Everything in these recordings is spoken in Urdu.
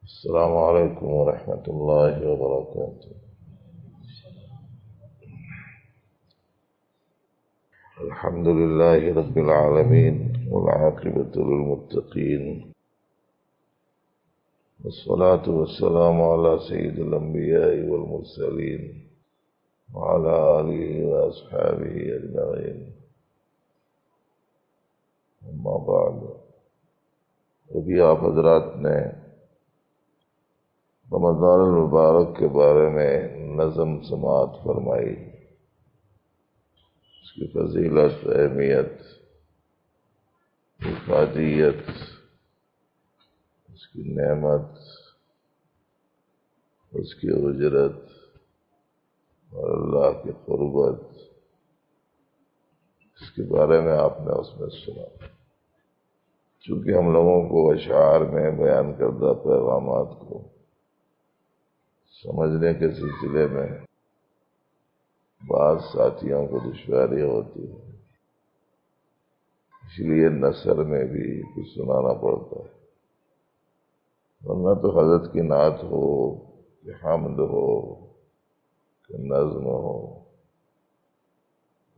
السلام عليكم ورحمة الله وبركاته. الحمد لله رب العالمين والعاقبة للمتقين، والصلاة والسلام على سيد الأنبياء والمرسلين وعلى آله وأصحابه أجمعين. أما بعد، ابھی آپ حضرات نے رمضان المبارک کے بارے میں نظم سماعت فرمائی، اس کی فضیلت، اہمیت، افادیت، اس کی نعمت، اس کی اجرت اور اللہ کی قربت، اس کے بارے میں آپ نے اس میں سنا. چونکہ ہم لوگوں کو اشعار میں بیان کردہ پیغامات کو سمجھنے کے سلسلے میں بعض ساتھیوں کو دشواری ہوتی ہے، اس لیے نثر میں بھی کچھ سنانا پڑتا ہے، ورنہ تو حضرت کی نعت ہو کہ حمد ہو کہ نظم ہو،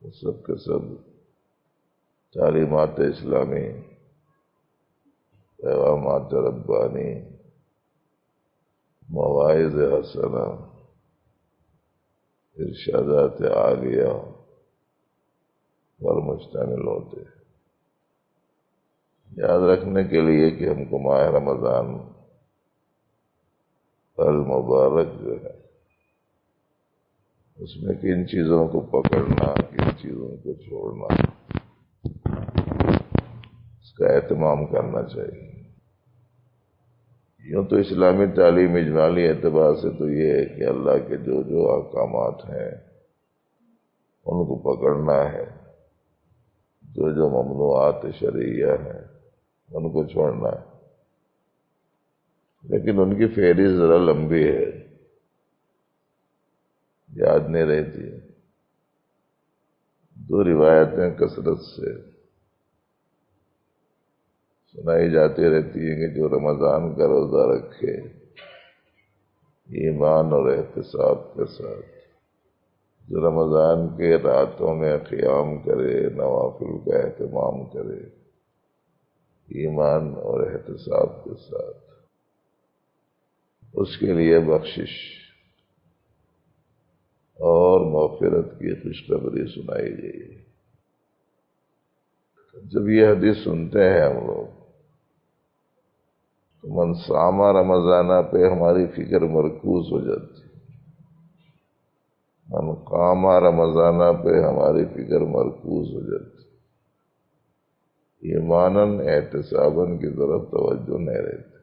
وہ سب کے سب تعلیمات اسلامی، پیغامات ربانی، مواعظ حسنہ، ارشادات عالیہ پر مشتمل ہوتے ہیں. یاد رکھنے کے لیے کہ ہم کو ماہ رمضان المبارک جو ہے، اس میں کن چیزوں کو پکڑنا، کن چیزوں کو چھوڑنا، اس کا اہتمام کرنا چاہیے. یوں تو اسلامی تعلیم اجمالی اعتبار سے تو یہ ہے کہ اللہ کے جو جو احکامات ہیں ان کو پکڑنا ہے، جو جو ممنوعات شرعیہ ہیں ان کو چھوڑنا ہے. لیکن ان کی فہرست ذرا لمبی ہے، یاد نہیں رہتی. دو روایتیں کثرت سے سنائی جاتی رہتی ہیں کہ جو رمضان کا روزہ رکھے ایمان اور احتساب کے ساتھ، جو رمضان کے راتوں میں قیام کرے، نوافل کا اہتمام کرے ایمان اور احتساب کے ساتھ، اس کے لیے بخشش اور مغفرت کی خوشخبری سنائی گئی. جب یہ حدیث سنتے ہیں ہم لوگ تو من صام رمضانہ پہ ہماری فکر مرکوز ہو جاتی، من قام رمضانہ پہ ہماری فکر مرکوز ہو جاتی، ایماناً احتساباً کی طرف توجہ نہیں رہتی.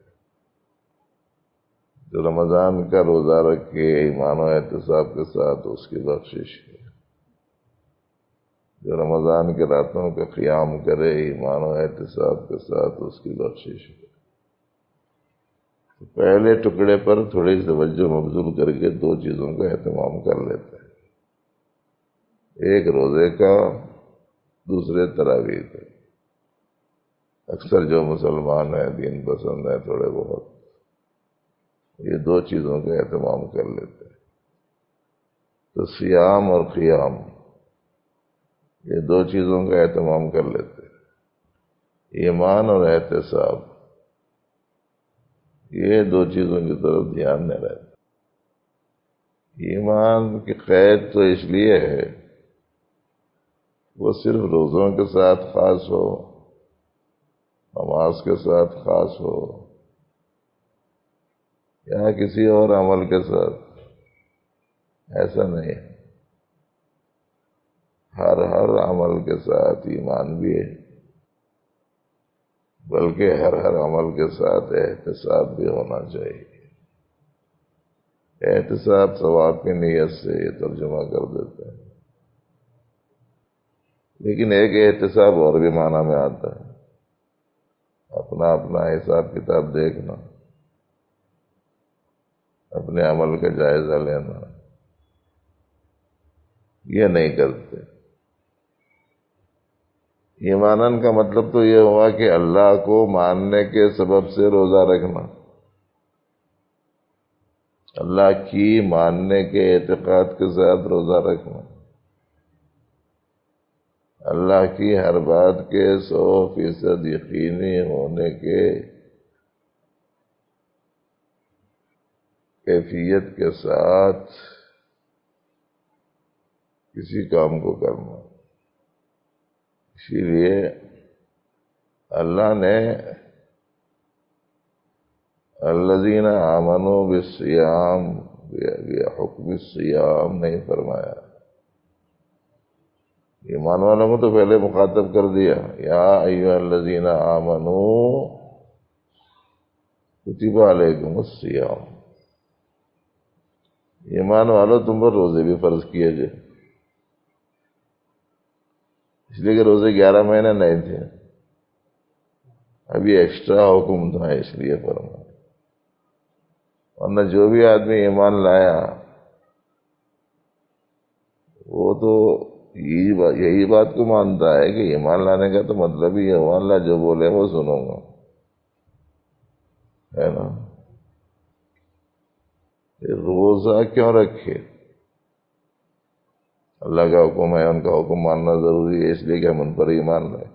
جو رمضان کا روزہ رکھے ایمان و احتساب کے ساتھ، اس کی بخشش ہے. جو رمضان کے راتوں کا قیام کرے ایمان و احتساب کے ساتھ، اس کی بخشش ہے. پہلے ٹکڑے پر تھوڑی توجہ مبذول کر کے دو چیزوں کا اہتمام کر لیتے ہیں، ایک روزے کا، دوسرے تراویح کا. اکثر جو مسلمان ہیں، دین پسند ہیں تھوڑے بہت، یہ دو چیزوں کا اہتمام کر لیتے ہیں. تو صیام اور قیام، یہ دو چیزوں کا اہتمام کر لیتے ہیں. ایمان اور احتساب، یہ دو چیزوں کی طرف دھیان نہیں رہتا. ایمان کی قید تو اس لیے ہے وہ صرف روزوں کے ساتھ خاص ہو، نماز کے ساتھ خاص ہو، یا کسی اور عمل کے ساتھ، ایسا نہیں ہے. ہر عمل کے ساتھ ایمان بھی ہے، بلکہ ہر عمل کے ساتھ احتساب بھی ہونا چاہیے. احتساب ثواب کی نیت سے یہ ترجمہ کر دیتے ہیں، لیکن ایک احتساب اور بھی معنی میں آتا ہے، اپنا حساب کتاب دیکھنا، اپنے عمل کا جائزہ لینا. یہ نہیں کرتے. ایمانن کا مطلب تو یہ ہوا کہ اللہ کو ماننے کے سبب سے روزہ رکھنا، اللہ کی ماننے کے اعتقاد کے ساتھ روزہ رکھنا، اللہ کی ہر بات کے 100% یقینی ہونے کے کیفیت کے ساتھ کسی کام کو کرنا۔ اسی لیے اللہ نے الذین آمنوا بالصیام بحکم الصیام نہیں فرمایا، ایمان والوں کو تو پہلے مخاطب کر دیا، یا ایھا الذین آمنوا کتب علیکم الصیام، ایمان والوں تم پر روزے بھی فرض کیے گئے، اس لیے کہ روزے 11 مہینے نہیں تھے، ابھی ایکسٹرا حکم تھا اس لیے فرمایا۔ ورنہ جو بھی آدمی ایمان لایا وہ تو یہی بات کو مانتا ہے کہ ایمان لانے کا تو مطلب ہی ہے اللہ جو بولے وہ سنوں گا، ہے نا؟ روزہ کیوں رکھے؟ اللہ کا حکم ہے، ان کا حکم ماننا ضروری ہے، اس لیے کہ ہم ان پر ایمان لائیں۔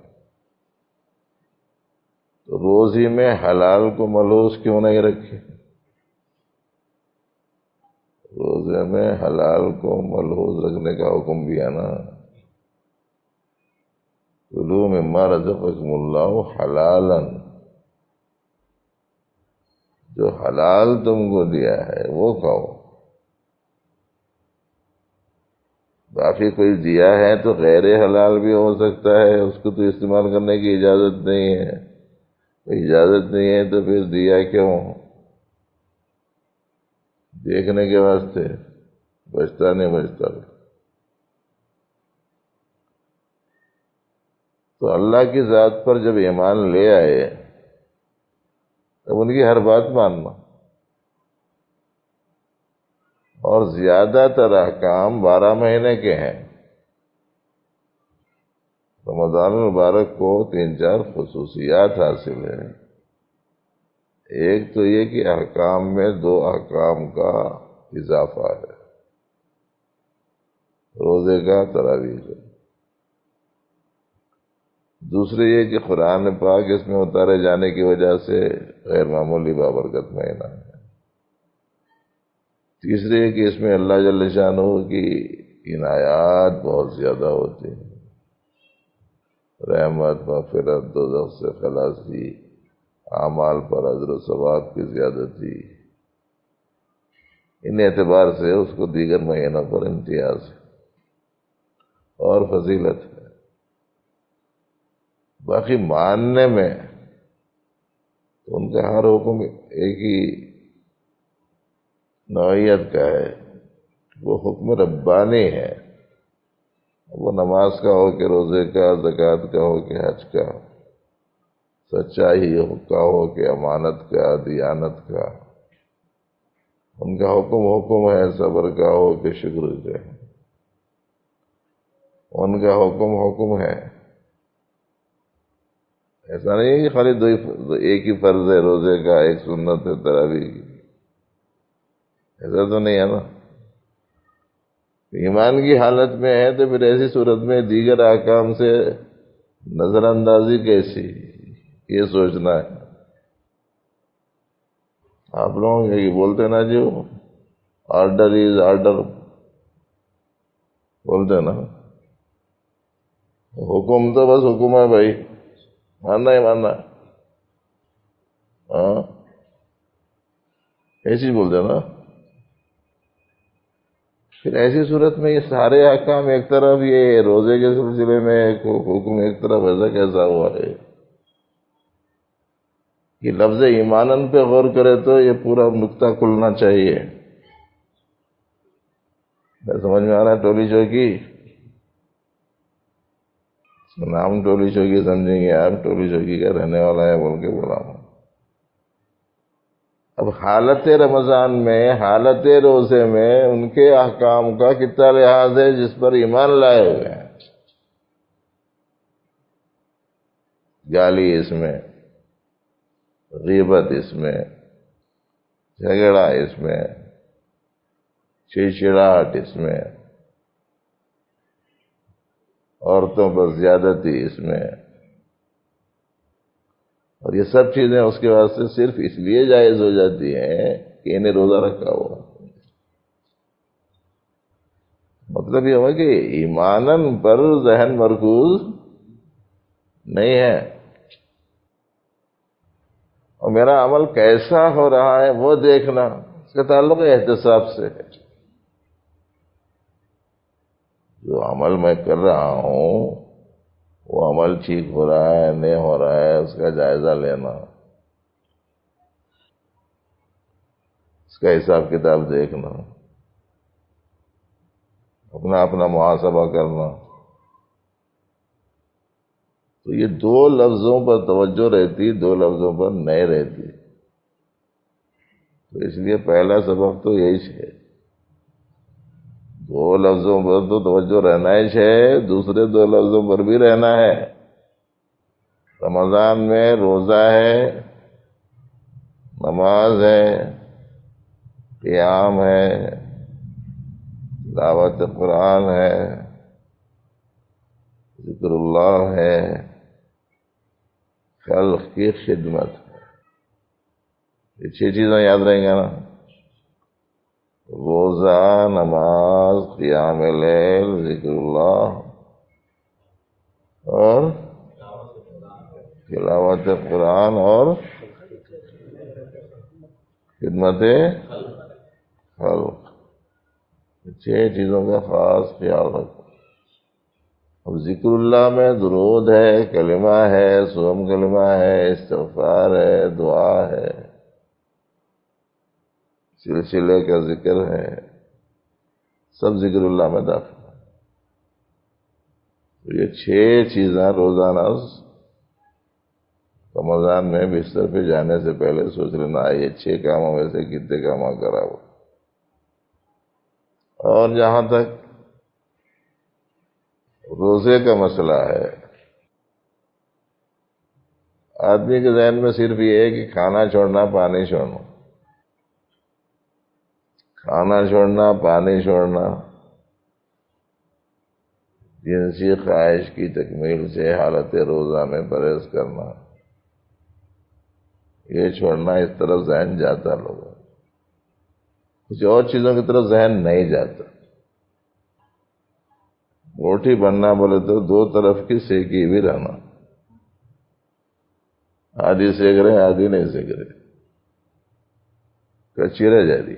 تو روزی میں حلال کو ملوث کیوں نہیں رکھے؟ روزے میں حلال کو ملحوظ رکھنے کا حکم بھی ہے نا، کلوا مما رزقکم اللہ حلالا، جو حلال تم کو دیا ہے وہ کھاؤ، باقی کوئی دیا ہے تو غیر حلال بھی ہو سکتا ہے، اس کو تو استعمال کرنے کی اجازت نہیں ہے، اجازت نہیں ہے تو پھر دیا کیوں؟ دیکھنے کے واسطے، بچتا نہیں بچتا۔ تو اللہ کی ذات پر جب ایمان لے آئے تب ان کی ہر بات ماننا، اور زیادہ تر احکام 12 مہینے کے ہیں۔ رمضان المبارک کو 3-4 خصوصیات حاصل ہیں۔ ایک تو یہ کہ احکام میں 2 احکام کا اضافہ ہے، روزے کا، تراویح کا۔ دوسرے یہ کہ قرآن پاک اس میں اتارے جانے کی وجہ سے غیر معمولی بابرکت مہینہ ہے۔ تیسرے یہ کہ اس میں اللہ جل شانہ کی عنایات بہت زیادہ ہوتی ہیں، رحمت، مغفرت، دوزخ سے خلاصی، اعمال پر اجر و ثواب کی زیادتی، ان اعتبار سے اس کو دیگر مہینوں پر امتیاز اور فضیلت ہے۔ باقی ماننے میں تو ان کا ہر حکم ایک ہی نوعیت کا ہے، وہ حکم ربانی ہے، وہ نماز کا ہو کہ روزے کا، زکوٰۃ کا ہو کہ حج کا، سچائی کا ہو کہ امانت کا، دیانت کا، ان کا حکم ہے، صبر کا ہو کہ شکر کا، ان کا حکم ہے۔ ایسا نہیں ہے کہ خالی ایک ہی فرض ہے روزے کا، ایک سنت ہے تراویح کی، ایسا تو نہیں ہے نا۔ ایمان کی حالت میں ہے تو پھر ایسی صورت میں دیگر احکام سے نظر اندازی کیسی، یہ سوچنا ہے۔ آپ لوگ یہ بولتے نا جو آرڈر از آرڈر بولتے نا، حکم تو بس حکم ہے بھائی، ماننا ہی ماننا ہے، ہاں ایسی بولتے نا۔ پھر ایسی صورت میں یہ سارے احکام ایک طرف، یہ روزے کے سلسلے میں حکم ایک طرف، ایسا کیسا ہوا ہے کہ لفظ ایمانن پہ غور کرے تو یہ پورا نقطہ کھلنا چاہیے۔ سمجھ میں آ رہا ہے؟ ٹولی چوکی، نام ٹولی چوکی سمجھیں گے آپ، ٹولی چوکی کا رہنے والا ہے بول کے بولا ہوں۔ اب حالت رمضان میں، حالت روزے میں ان کے احکام کا کتنا لحاظ ہے جس پر ایمان لائے ہوئے ہیں۔ گالی اس میں، غیبت اس میں، جھگڑا اس میں، چڑچڑاہٹ اس میں، عورتوں پر زیادتی اس میں، اور یہ سب چیزیں اس کے واسطے صرف اس لیے جائز ہو جاتی ہیں کہ انہیں روزہ رکھا ہوا۔ مطلب یہ ہوا کہ ایماناً پر ذہن مرکوز نہیں ہے، اور میرا عمل کیسا ہو رہا ہے وہ دیکھنا، اس کا تعلق احتساب سے ہے۔ جو عمل میں کر رہا ہوں وہ عمل ٹھیک ہو رہا ہے نہیں ہو رہا ہے، اس کا جائزہ لینا، اس کا حساب کتاب دیکھنا، اپنا محاسبہ کرنا۔ تو یہ دو لفظوں پر توجہ رہتی، دو لفظوں پر نہیں رہتی۔ تو اس لیے پہلا سبق تو یہی ہے، دو لفظوں پر تو توجہ رہنا ہی ہے، دوسرے دو لفظوں پر بھی رہنا ہے۔ رمضان میں روزہ ہے، نماز ہے، قیام ہے، تلاوت قرآن ہے، ذکر اللہ ہے، خلق کی خدمت ہے۔ یہ 6 چیزیں یاد رہیں گے نا؟ روزہ، نماز، قیام لیل، ذکر اللہ اور تلاوت قرآن اور خدمت خلق، 6 چیزوں کا خاص خیال رکھو۔ اب ذکر اللہ میں درود ہے، کلمہ ہے، سوم کلمہ ہے، استغفار ہے، دعا ہے، سلسلے کا ذکر ہے، سب ذکر اللہ میں داخل ہے۔ تو یہ 6 چیزیں روزانہ رمضان میں بستر پہ جانے سے پہلے سوچ لینا، یہ 6 کاموں میں سے کتنے کام کرا ہو۔ اور جہاں تک روزے کا مسئلہ ہے، آدمی کے ذہن میں صرف یہ ہے کہ کھانا چھوڑنا، پانی چھوڑنا، کھانا چھوڑنا، پانی چھوڑنا، جنسی خواہش کی تکمیل سے حالت روزہ میں پرہیز کرنا، یہ چھوڑنا، اس طرف ذہن جاتا لوگوں، کچھ اور چیزوں کی طرف ذہن نہیں جاتا۔ روٹی بننا بولے تو 2 طرف کی سیکی بھی رہنا، آدھی سیک رہے آدھی نہیں سیک رہے، کچی رہ جاتی۔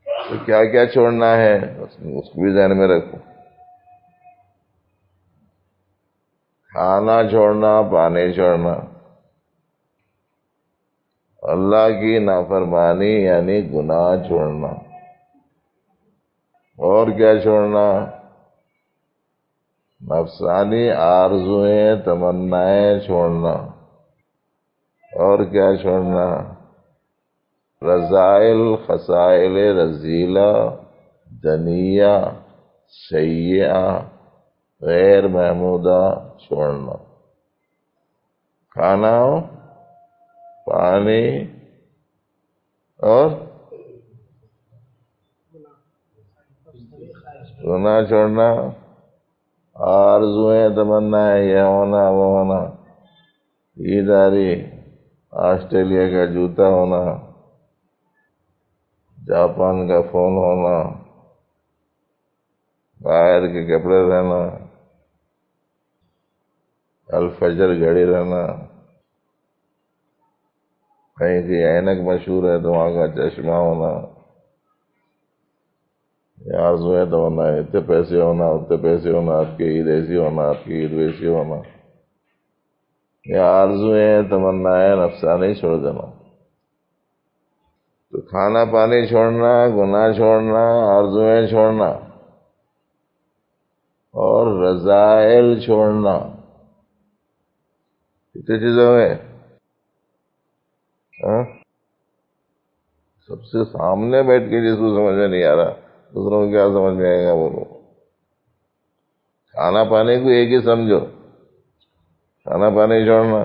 تو کیا کیا چھوڑنا ہے اس کو بھی ذہن میں رکھو۔ کھانا چھوڑنا، پانی چھوڑنا، اللہ کی نافرمانی یعنی گناہ چھوڑنا، اور کیا چھوڑنا؟ نفسانی آرزوئیں، تمنائیں چھوڑنا، اور کیا چھوڑنا؟ رذائل، خصائل رذیلہ، دنیہ، سیئہ، غیر محمودہ چھوڑنا۔ کھانا، پانی اور گناہ چھوڑنا، آرزوئیں، تمنائیں، یہ ہونا وہ ہونا، خریداری، آسٹریلیا کا جوتا ہونا، جاپان کا فون ہونا، باہر کے کپڑے رہنا، الفجر گھڑی رہنا، کہیں کی اینک مشہور ہے تو وہاں کا چشمہ ہونا، یہ آرزوئیں تو ہونا ہے، اتنے پیسے ہونا، اتنے پیسے ہونا، آپ کی عید ایسی ہونا، آپ کی عید ویسی ہونا، یہ آرزوئیں، تمنائیں نفسانی چھوڑ دینا۔ تو کھانا پانی چھوڑنا، گناہ چھوڑنا، آرزوئیں چھوڑنا اور رذائل چھوڑنا، کتنی چیزوں میں سب سے سامنے بیٹھ کے جس کو سمجھ میں نہیں آ رہا دوسروں کو کیا سمجھ میں آئے گا؟ بولو، کھانا پانی کو ایک ہی سمجھو، کھانا پانی چھوڑنا،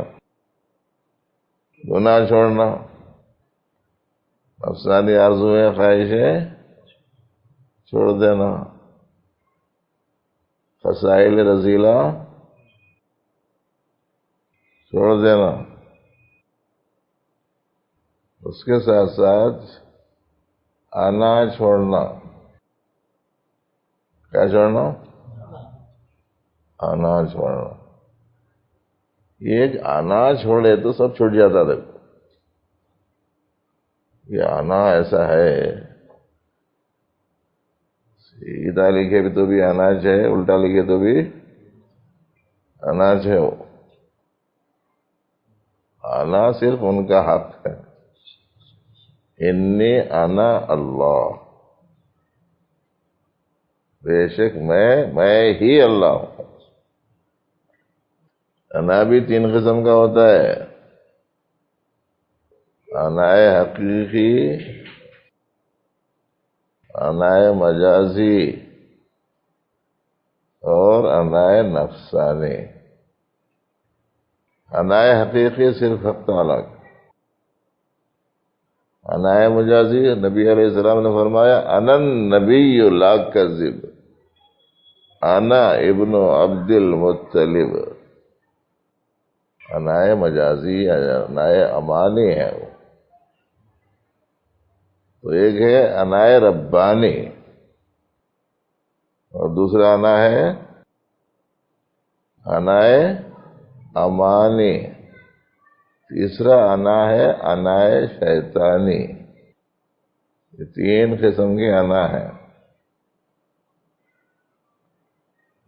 گناہ چھوڑنا، نفسانی آرزویں خواہشیں چھوڑ دینا، فضائل رذیلہ چھوڑ دینا، اس کے ساتھ ساتھ آنا چھوڑنا. کیا چھوڑنا؟ آنا چھوڑنا. یہ ایک آنا چھوڑے تو سب چھوٹ جاتا. دیکھو یہ آنا ایسا ہے، سیدھا لکھے بھی تو بھی اناج ہے، الٹا لکھے تو بھی اناج ہے. وہ آنا صرف ان کا حق ہے. انی انا اللہ، بے شک میں ہی اللہ ہوں. انا بھی 3 قسم کا ہوتا ہے: انائے حقیقی، انائے مجازی اور انائے نفسانی. انائے حقیقی صرف حق تعالیٰ کا. انائے مجازی، نبی علیہ السلام نے فرمایا انا النبی لا کذب، انا ابن عبد المطلب. انائے مجازی، انائے امانی ہے وہ. تو ایک ہے انائے ربانی، اور دوسرا انا ہے انائے امانی. تیسرا انا ہے انائے شیطانی. یہ 3 قسم کے انا ہیں.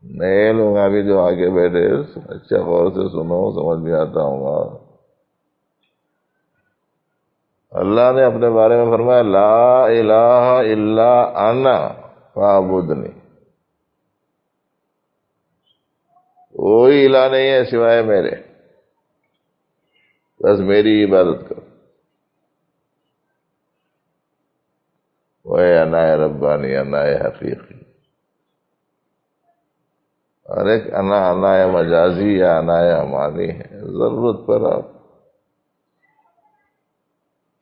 نئے لوگ ابھی جو آگے بیٹھے اچھا غور سے سنو، سمجھ میں آتا ہوں گا. اللہ نے اپنے بارے میں فرمایا لا الہ الا انا فاعبدنی. کوئی الہ نہیں ہے سوائے میرے، بس میری عبادت کرو. وہ انائے ربانی، انائے حقیقی. اور ایک انائے مجازی یا انائے امانی ہے. ضرورت پر آپ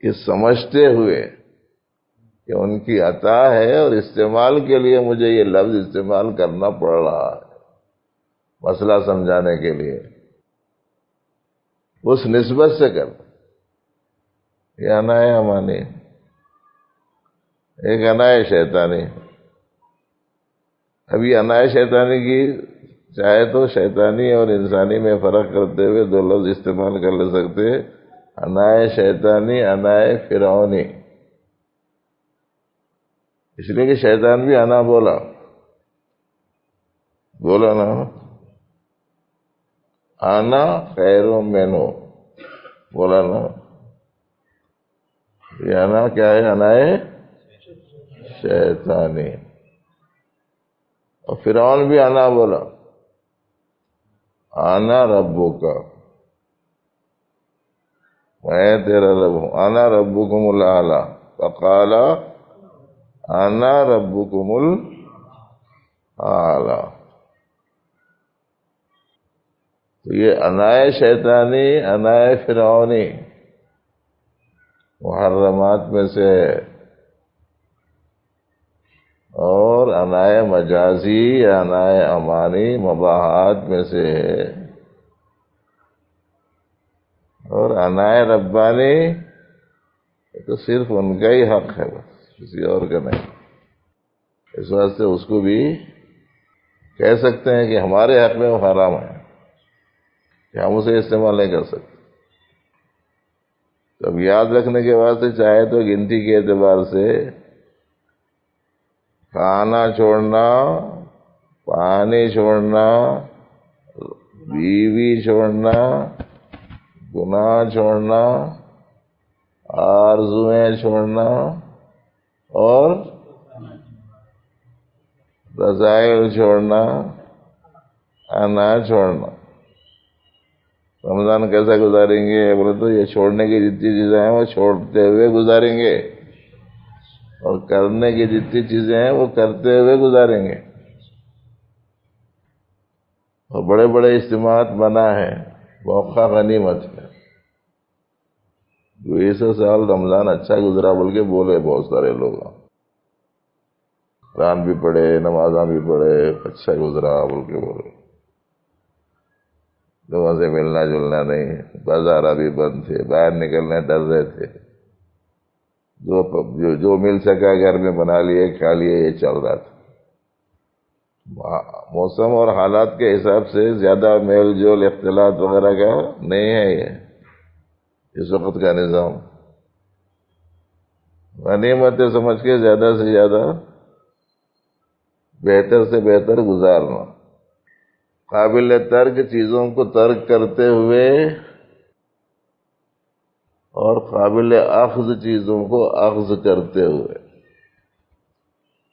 یہ سمجھتے ہوئے کہ ان کی عطا ہے اور استعمال کے لیے مجھے یہ لفظ استعمال کرنا پڑ رہا ہے مسئلہ سمجھانے کے لیے، اس نسبت سے کر. یہ انائے امانی. ایک انائے شیطانی. ابھی انائے شیطانی کی چاہے تو شیطانی اور انسانی میں فرق کرتے ہوئے 2 لفظ استعمال کر لے سکتے. انائے شیطانی، انائے فرعونی. اس لیے کہ شیطان بھی انا بولا نا، انا خیر منہ بولا نا. یہ انا کیا ہے؟ انائے شیطانی. اور فرعون بھی انا بولا، انا ربک، میں تیرا رب ہوں. انا ربکم الاعلی، فقال انا ربکم الاعلی. تو یہ انائے شیطانی، انائے فرعونی محرمات میں سے ہے، اور انائے مجازی یا انائے امانی مباحات میں سے ہے. اور انائے ربانی تو صرف ان کا ہی حق ہے، بس کسی اور کا نہیں. اس واسطے اس کو بھی کہہ سکتے ہیں کہ ہمارے حق میں وہ حرام ہے کہ ہم اسے استعمال نہیں کر سکتے. تو اب یاد رکھنے کے واسطے چاہے تو گنتی کے اعتبار سے کھانا چھوڑنا، پانی چھوڑنا، بیوی چھوڑنا، گناہ چھوڑنا، آرزویں چھوڑنا، اور رذائل چھوڑنا، انا چھوڑنا. رمضان کیسا گزاریں گے؟ بولے تو یہ چھوڑنے کی جتنی چیزیں ہیں وہ چھوڑتے ہوئے گزاریں گے، اور کرنے کی جتنی چیزیں ہیں وہ کرتے ہوئے گزاریں گے. اور بڑے بڑے اجتماعات بنا ہے، موقع غنیمت ہے. 20 سال رمضان اچھا گزرا بول کے بولے بہت سارے لوگ، قرآن بھی پڑھے، نمازاں بھی پڑھے، اچھا گزرا بول کے بولے، لوگوں سے ملنا جلنا نہیں، بازار بھی بند تھے، باہر نکلنے ڈر رہے تھے، جو مل سکا گھر میں بنا لیے کھا لیے، یہ چل رہا تھا۔ موسم اور حالات کے حساب سے زیادہ میل جول اختلاط وغیرہ کا نہیں ہے یہ اس وقت کا نظام۔ غنیمتیں سمجھ کے زیادہ سے زیادہ بہتر سے بہتر گزارنا، قابل ترک چیزوں کو ترک کرتے ہوئے اور قابل اخذ چیزوں کو اخذ کرتے ہوئے،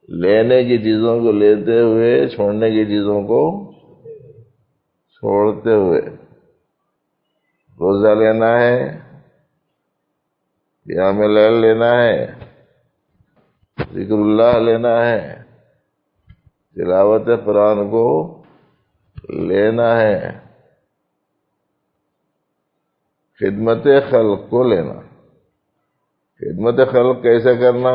لینے کی چیزوں کو لیتے ہوئے، چھوڑنے کی چیزوں کو چھوڑتے ہوئے۔ روزہ لینا ہے، قیام اللیل لینا ہے، ذکر اللہ لینا ہے، تلاوت قرآن کو لینا ہے، خدمت خلق کو لینا۔ خدمت خلق کیسے کرنا؟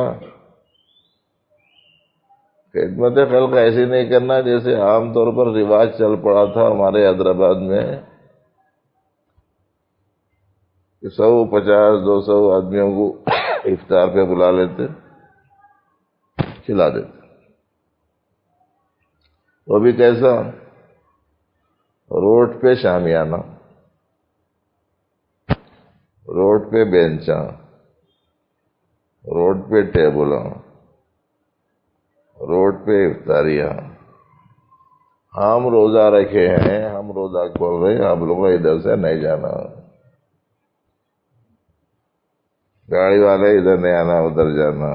خدمت خلق ایسے نہیں کرنا جیسے عام طور پر رواج چل پڑا تھا ہمارے حیدرآباد میں، کہ 150-200 آدمیوں کو افطار پہ بلا لیتے، کھلا دیتے۔ وہ بھی کیسا؟ روڈ پہ شامیانہ، روڈ پہ بینچاں، روڈ پہ ٹیبلاں، روڈ پہ افطاریاں۔ ہم روزہ رکھے ہیں، ہم روزہ کھول رہے ہیں، آپ لوگوں ادھر سے نہیں جانا، گاڑی والے ادھر نہیں آنا ادھر جانا،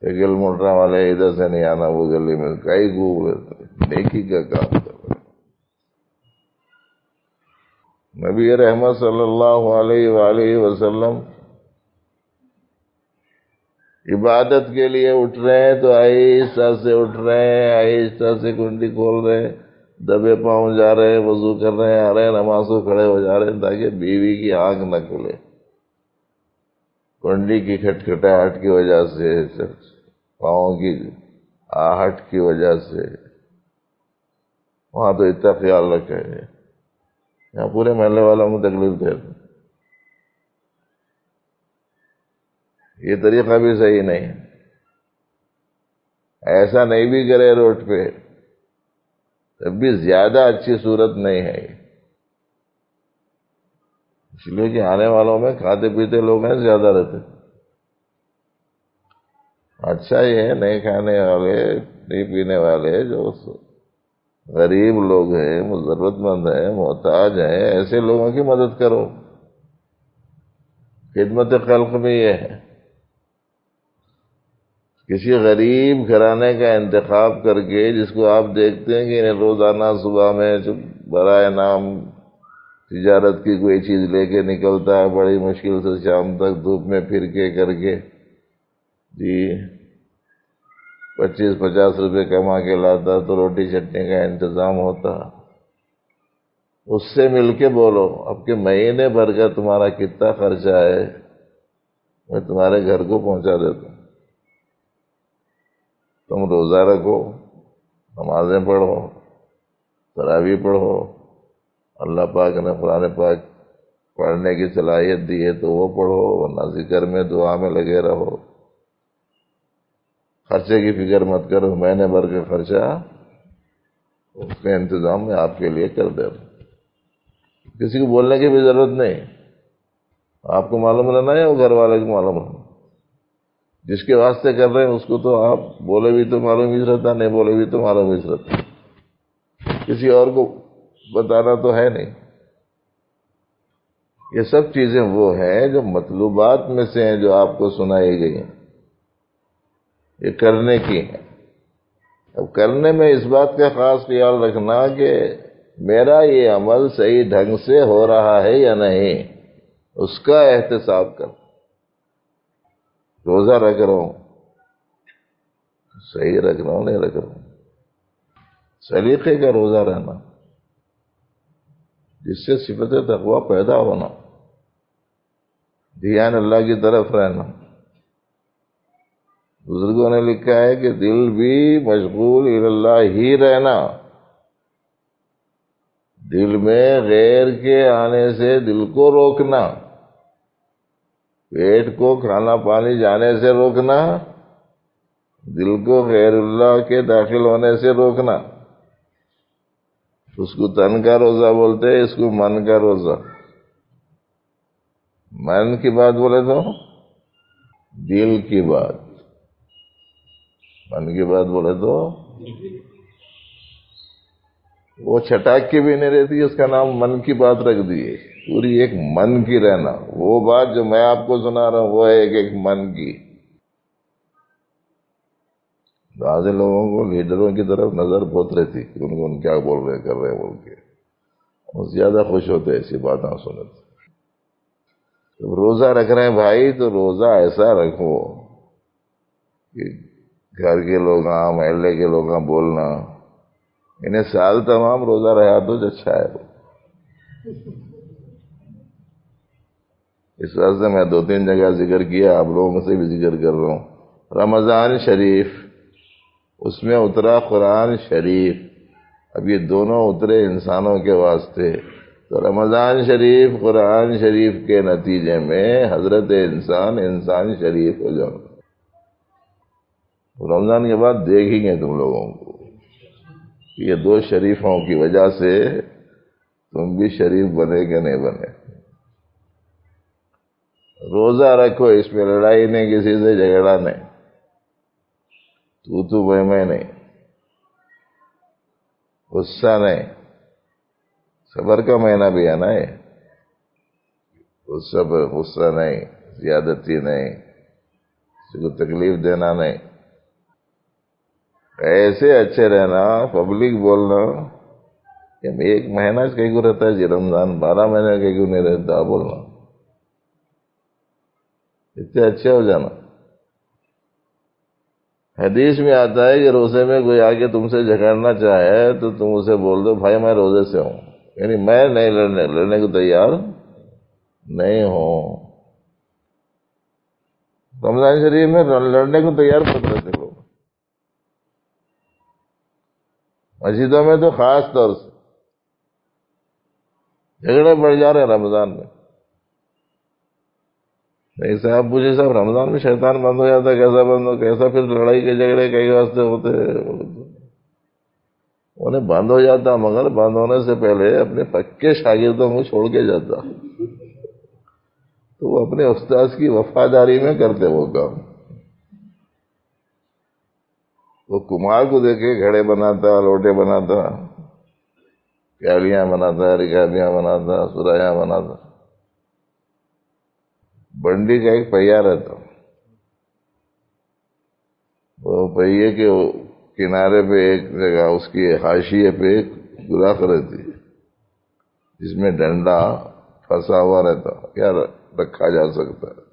سائیکل موٹر والے ادھر سے نہیں آنا وہ گلی میں، کئی گھوم نیکی کا کام کر رہے۔ نبی رحمت صلی اللہ علیہ وآلہ وسلم عبادت کے لیے اٹھ رہے ہیں تو آہستہ سے اٹھ رہے ہیں، آہستہ سے کنڈی کھول رہے ہیں، دبے پاؤں جا رہے ہیں، وضو کر رہے ہیں، آ رہے ہیں، نماز کو کھڑے ہو جا رہے ہیں تاکہ بیوی کی آنکھ نہ کھلے، کنڈی کی کھٹکھٹاہٹ کی وجہ سے، پاؤں کی آہٹ کی وجہ سے۔ وہاں تو اتنا خیال رکھے، یہاں پورے محلے والوں کو تکلیف دے دیں، یہ طریقہ بھی صحیح نہیں۔ ایسا نہیں بھی کرے روڈ پہ تب بھی زیادہ اچھی صورت نہیں ہے، اس لیے کہ آنے والوں میں کھاتے پیتے لوگ ہیں، زیادہ رہتے۔ اچھا یہ ہے نہیں کھانے والے، نہیں پینے والے، جو غریب لوگ ہیں، ضرورت مند ہیں، محتاج ہیں، ایسے لوگوں کی مدد کرو۔ خدمت خلق میں یہ ہے، کسی غریب گھرانے کا انتخاب کر کے، جس کو آپ دیکھتے ہیں کہ روزانہ صبح میں برائے نام تجارت کی کوئی چیز لے کے نکلتا ہے، بڑی مشکل سے شام تک دھوپ میں پھر کے کر کے جی 25-50 روپے کما کے لاتا تو روٹی چٹنی کا انتظام ہوتا، اس سے مل کے بولو اب کہ مہینے بھر کا تمہارا کتنا خرچہ ہے، میں تمہارے گھر کو پہنچا دیتا ہوں، تم روزہ رکھو، نمازیں پڑھو، تراویح پڑھو، اللہ پاک نے قرآن پاک پڑھنے کی صلاحیت دی ہے تو وہ پڑھو، ورنہ ذکر میں دعا میں لگے رہو، خرچے کی فکر مت کرو، مہینے بھر کا خرچہ اس کے انتظام میں آپ کے لیے کر دے رہا، کسی کو بولنے کی بھی ضرورت نہیں، آپ کو معلوم رہنا ہے وہ گھر والے کو معلوم رہنا، جس کے واسطے کر رہے ہیں اس کو تو آپ بولے بھی تو معلوم ہی رہتا، نہیں بولے بھی تو معلوم ہی رہتا، کسی اور کو بتانا تو ہے نہیں۔ یہ سب چیزیں وہ ہیں جو مطلوبات میں سے ہیں، جو آپ کو سنائی گئی ہیں، یہ کرنے کی ہیں۔ اب کرنے میں اس بات کا خاص خیال رکھنا کہ میرا یہ عمل صحیح ڈھنگ سے ہو رہا ہے یا نہیں، اس کا احتساب کر۔ روزہ رکھ رہا ہوں، صحیح رکھ رہا ہوں نہیں رکھ رہا ہوں، سلیقے کا روزہ رہنا جس سے صفت تقویٰ پیدا ہونا، دھیان اللہ کی طرف رہنا. بزرگوں نے لکھا ہے کہ دل بھی مشغول اللہ ہی رہنا. دل میں غیر کے آنے سے دل کو روکنا، پیٹ کو کھانا پانی جانے سے روکنا، دل کو غیر اللہ کے داخل ہونے سے روکنا. اس کو تن کا روزہ بولتے ہیں، اس کو من کا روزہ. من کی بات بولے تو دل کی بات، من کی بات بولے تو وہ چھٹاک کی بھی نہیں رہتی، اس کا نام من کی بات رکھ دیے. پوری ایک من کی رہنا. وہ بات جو میں آپ کو سنا رہا ہوں وہ ہے ایک من کی. بعض لوگوں کو لیڈروں کی طرف نظر بہت رہتی کہ ان کو کیا بول رہے کر رہے بول کے، وہ زیادہ خوش ہوتے ایسی باتیں سنتے. جب روزہ رکھ رہے ہیں بھائی تو روزہ ایسا رکھو کہ گھر کے لوگ محلے کے لوگ بولنا انہیں سال تمام روزہ رہا تو اچھا ہے. اس واسطے میں 2-3 جگہ ذکر کیا، آپ لوگوں سے بھی ذکر کر رہا ہوں. رمضان شریف، اس میں اترا قرآن شریف. اب یہ دونوں اترے انسانوں کے واسطے. تو رمضان شریف قرآن شریف کے نتیجے میں حضرت انسان شریف ہو جاؤ. رمضان کے بعد دیکھیں گے تم لوگوں کو یہ 2 شریفوں کی وجہ سے تم بھی شریف بنے کہ نہیں بنے. روزہ رکھو، اس میں لڑائی نہیں، کسی سے جھگڑا نہیں، تو میں نہیں، غصہ نہیں. صبر کا مہینہ بھی ہے نا یہ. غصہ نہیں، زیادتی نہیں، کسی کو تکلیف دینا نہیں. ایسے اچھے رہنا، پبلک بولنا کہ 1 مہینہ کہیں کو رہتا ہے جی رمضان، 12 مہینے کہیں کو نہیں رہتا بولنا. اتنے اچھے ہو جانا. حدیث میں آتا ہے کہ روزے میں کوئی آگے تم سے جھگڑنا چاہے تو تم اسے بول دو بھائی میں روزے سے ہوں، یعنی میں نہیں لڑنے کو تیار نہیں ہوں. رمضان شریف میں لڑنے کو تیار مت رہتے لوگ. مسجدوں میں تو خاص طور سے جھگڑے بڑھ جا رہے ہیں رمضان میں. نہیں صاحب پوچھے صاحب رمضان میں شیطان بند ہو جاتا ہے، کیسا بند ہو، کیسا پھر لڑائی کے جھگڑے کئی واسطے ہوتے انہیں بند ہو جاتا، مگر بند ہونے سے پہلے اپنے پکے شاگردوں کو چھوڑ کے جاتا تو وہ اپنے استاذ کی وفاداری میں کرتے وہ کام. وہ کمار کو دیکھے گھڑے بناتا، لوٹے بناتا، پیالیاں بناتا، رکابیاں بناتا، سرایاں بناتا. بنڈی کا ایک پہیا رہتا، وہ پہیے کے کنارے پہ ایک جگہ اس کی حاشیے پہ ایک سوراخ رہتی جس میں ڈنڈا پھنسا ہوا رہتا یا رکھا جا سکتا ہے،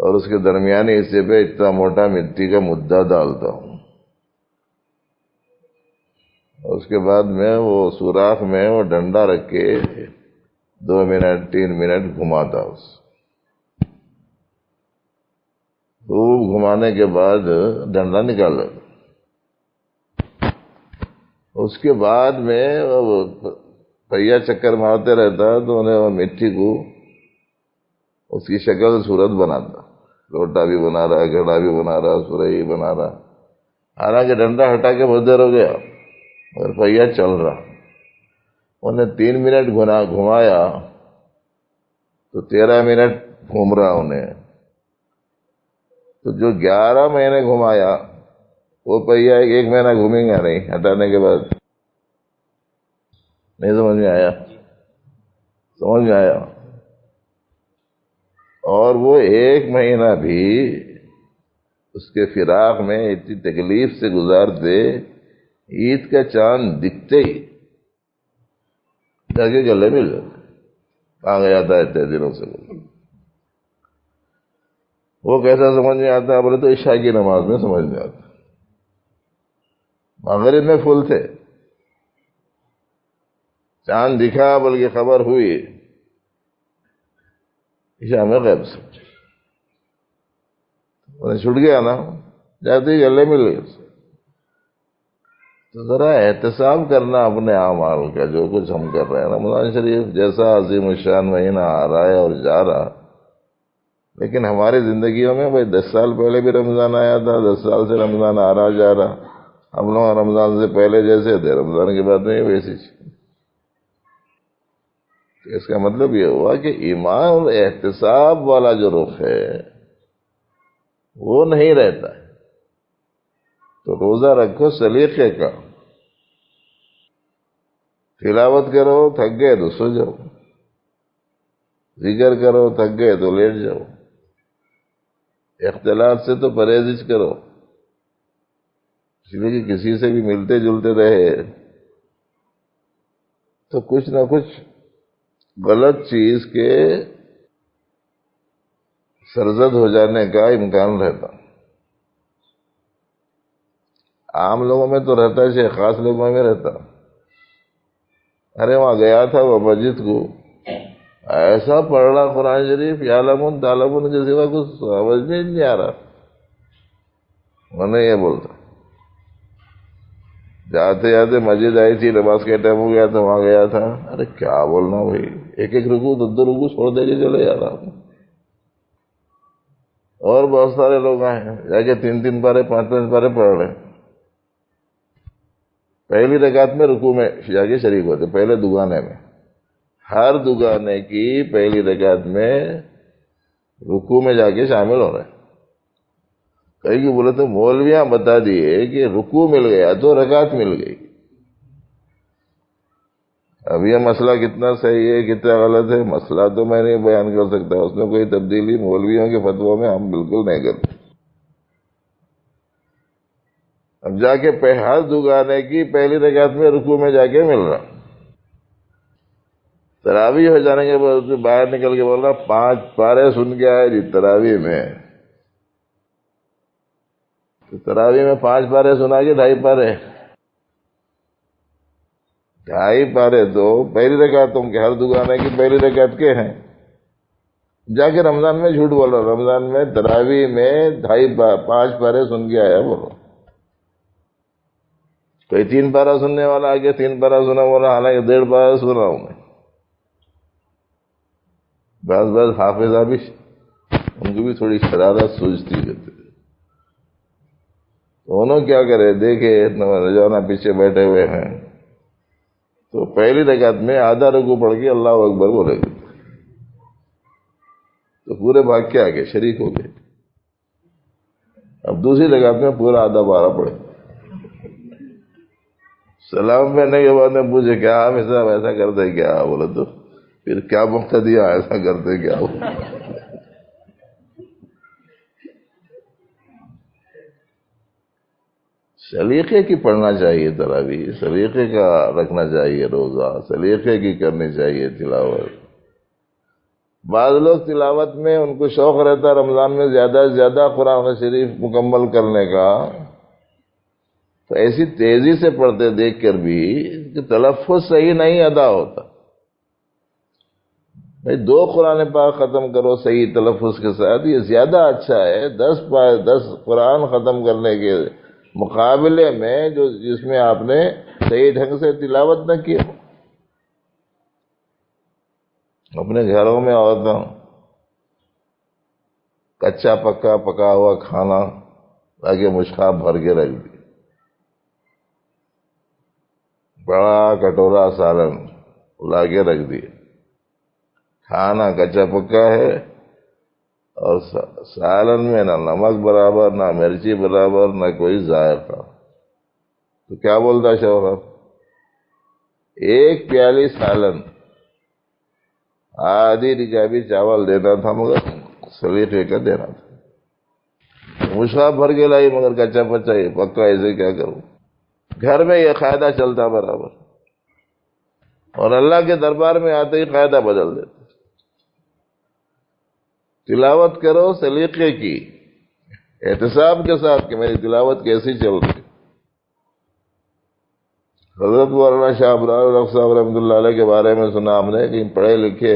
اور اس کے درمیانی حصے پہ اتنا موٹا مٹی کا مدعا ڈالتا ہوں. اور اس کے بعد میں وہ سوراخ میں وہ ڈنڈا رکھ کے 2 منٹ 3 منٹ گھماتا. خوب گھمانے کے بعد ڈنڈا نکالا. اس کے بعد میں وہ پہیا چکر مارتے رہتا تو انہیں وہ مٹی کو اس کی شکل صورت بناتا. لوٹا بھی بنا رہا، گھڑا بھی بنا رہا، سرئی بنا رہا. حالانکہ ڈنڈا ہٹا کے بہت دیر ہو گیا اور پہیا چل رہا. انہیں 3 منٹ گھمایا تو 13 منٹ گھوم رہا انہیں. تو جو 11 مہینے گھمایا وہ پہیا 1 مہینہ گھومیں گا نہیں ہٹانے کے بعد. نہیں سمجھ میں آیا؟ سمجھ میں آیا؟ اور وہ 1 مہینہ بھی اس کے فراق میں اتنی تکلیف سے گزار دے، عید کا چاند دکھتے ہی جا کے گلے مل کہاں گیا تھا اتنے دنوں سے. وہ کیسا سمجھ میں آتا ہے بولے تو عشاء کی نماز میں سمجھ میں آتا. مغرب میں فل تھے، چاند دکھا بلکہ خبر ہوئی شام غیب سے انہیں چھٹ گیا نا، جاتے ہی گلے مل گئے. تو ذرا احتساب کرنا اپنے اعمال کا، جو کچھ ہم کر رہے ہیں. رمضان شریف جیسا عظیم الشان مہینہ آ رہا ہے اور جا رہا، لیکن ہماری زندگیوں میں بھائی 10 سال پہلے بھی رمضان آیا تھا، 10 سال سے رمضان آ رہا جا رہا. ہم لوگ رمضان سے پہلے جیسے تھے، رمضان کے بعد میں ویسی. اس کا مطلب یہ ہوا کہ ایمان اور احتساب والا جو رخ ہے وہ نہیں رہتا ہے. تو روزہ رکھو سلیقے کا، تلاوت کرو تھک گئے تو سو جاؤ، ذکر کرو تھک گئے تو لیٹ جاؤ، اختلاط سے تو پرہیز کرو، اس لیے کہ کسی سے بھی ملتے جلتے رہے تو کچھ نہ کچھ غلط چیز کے سرزد ہو جانے کا امکان رہتا. عام لوگوں میں تو رہتا ہے، خاص لوگوں میں رہتا. ارے وہاں گیا تھا وہ مسجد کو، ایسا پڑھ رہا قرآن شریف یعلمون تعلمون کے سوا کچھ سمجھ میں نہیں آ رہا. میں نے یہ بولتا، جاتے جاتے مسجد آئی تھی، نماز کا ٹائم ہو گیا تھا، وہاں گیا تھا. ارے کیا بولنا بھائی، ایک ایک رکوع دو رکوع چھوڑ دے کے چلے جا رہا ہوں. اور بہت سارے لوگ آئے ہیں، جا کے 3 پارے 5 پارے پڑھ رہے ہیں. پہلی رکعت میں رکوع میں جا کے شریک ہوتے، پہلے دگانے میں. ہر دگانے کی پہلی رکعت میں رکوع میں جا کے شامل ہو رہے ہیں. کئی کہ بولے تو مولویاں بتا دیے کہ رکوع مل گیا تو رکعت مل گئی. اب یہ مسئلہ کتنا صحیح ہے کتنا غلط ہے، مسئلہ تو میں نہیں بیان کر سکتا، اس میں کوئی تبدیلی مولویوں کے فتووں میں ہم بالکل نہیں کرتے. اب جا کے ہر دگانے کی پہلی رکعت میں رکوع میں جا کے مل رہا. تراویح ہو جانے کے بعد باہر نکل کے بول رہا 5 پارے سن کے آئے جی تراویح میں. تو تراویح میں 5 پارے سنا کے 2.5 پارے، 2.5 پارے تو پہلی رکعتوں کے، ہر دگانے کی پہلی رکعت کے ہیں. جا کے رمضان میں جھوٹ بول رہا، رمضان میں تراویح میں 5 پارے سن کے آیا بولو. کوئی 3 پارا سننے والا آگے 3 پارا سنا بولا، حالانکہ 1.5 پارا سنا ہوں میں. بس حافظ بھی ان کو بھی تھوڑی شرارت سوچتی رہتی. انہوں کیا کرے، دیکھے نوجوان پیچھے بیٹھے ہوئے ہیں تو پہلی رکعت میں آدھا رکوع پڑھ کے اللہ اکبر بولے گے تو پورے بھاگ کے آگے شریک ہو گئے. اب دوسری رکعت میں پورا آدھا پارا پڑھے. سلام پہننے کے بعد میں پوچھے کیا آپ صاحب ایسا کرتے کیا؟ بولے تو پھر کیا موقع دیا ایسا کرتے کیا؟ سلیقے کی پڑھنا چاہیے تراویح، سلیقے کا رکھنا چاہیے روزہ، سلیقے کی کرنی چاہیے تلاوت. بعض لوگ تلاوت میں ان کو شوق رہتا رمضان میں زیادہ سے زیادہ قرآن شریف مکمل کرنے کا، تو ایسی تیزی سے پڑھتے دیکھ کر بھی کہ تلفظ صحیح نہیں ادا ہوتا. بھائی 2 قرآن پاک ختم کرو صحیح تلفظ کے ساتھ، یہ زیادہ اچھا ہے 10 قرآن ختم کرنے کے مقابلے میں جس میں آپ نے صحیح ڈھنگ سے تلاوت نہ کی. اپنے گھروں میں عورتوں کچا پکا پکا ہوا کھانا آگے مشکاب بھر کے رکھ دی، بڑا کٹورا سالن لا کے رکھ دیا. کھانا کچا پکا ہے اور سالن میں نہ نمک برابر، نہ مرچی برابر، نہ کوئی ذائقہ. تو کیا بولتا شوہر؟ 1 پیالی سالن، آدھی رکابی چاول دینا تھا مگر سلیقے کا دینا تھا. مشکاب بھر کے لائی مگر کچا پچا ہی پکا، ایسے کیا کروں؟ گھر میں یہ قاعدہ چلتا برابر، اور اللہ کے دربار میں آتے ہی قاعدہ بدل دیتے. تلاوت کرو سلیقے کی، احتساب کے ساتھ کہ میری تلاوت کیسی چل رہی. حضرت مولانا شاہ ابرار الحق صاحب رحمۃ اللہ علیہ کے بارے میں سنا ہم نے کہ پڑھے لکھے